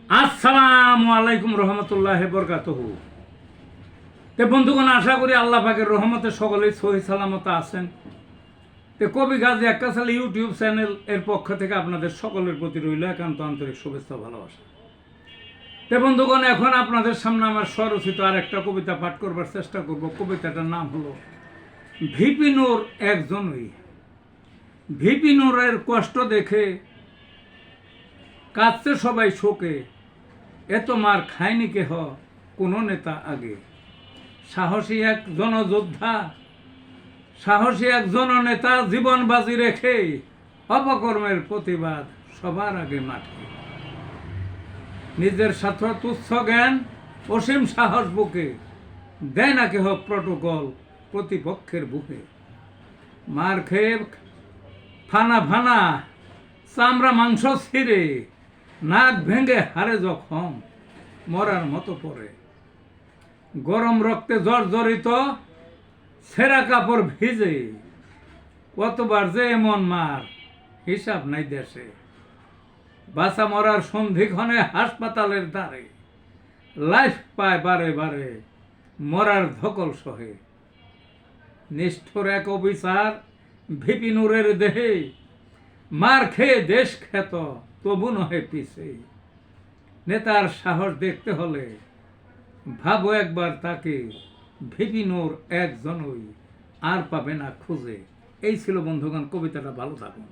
আসসালামু আলাইকুম রহমতুল্লাহ বরকাতুহু। তে বন্ধুগণ, আশা করি আল্লাহ পাকের রহমতে সকলেই সহি সালামত আছেন। তে কবি গাজী আক্কাস আলী ইউটিউব চ্যানেল এর পক্ষ থেকে আপনাদের সকলের প্রতি রইল একান্ত আন্তরিক শুভেচ্ছা ভালোবাসা। তে বন্ধুগণ, এখন আপনাদের সামনে আমার স্বরচিত আর একটা কবিতা পাঠ করবার চেষ্টা করব। কবিতাটার নাম হলো ভিপি নূর একজনই। ভিপি নূরের কষ্ট দেখে কাঁদছে সবাই শোকে, এত মার খায়নি কেহ কোনো নেতা আগে। সাহসী এক জনযোদ্ধা, সাহসী এক জননেতা, জীবন বাজি রেখে অপকর্মের প্রতিবাদ সবার আগে মাঠে। নিজের সাথে তুচ্ছ জ্ঞান, অসীম সাহস বুকে, দেয় না কেহ প্রটোকল প্রতিপক্ষের বুকে। মার খেয়ে ফানা ফানা চামড়া মাংস ছিঁড়ে, নাক ভেঙে হারে যখন মরার মতো পড়ে। গরম রক্তে জর্জরিত, ছেঁড়া কাপড় ভিজে, কতবার যে এমন মার হিসাব নাই দেশে। বাঁচা মরার সন্ধিক্ষণে হাসপাতালের দ্বারে, লাইফ পায় বারে বারে মরার ধকল সহে। নিষ্ঠুর এক অবিচার ভিপি নূরের দেহে, মার খেয়ে দেশ খ্যাত তবু নহে পিছে। নেতার সাহস দেখতে হলে ভাবো একবার তাকে, ভিপি নূর একজনই, আর পাবে না খুঁজে। এই ছিল বন্ধুগণ কবিতাটা। ভালো থাকুন।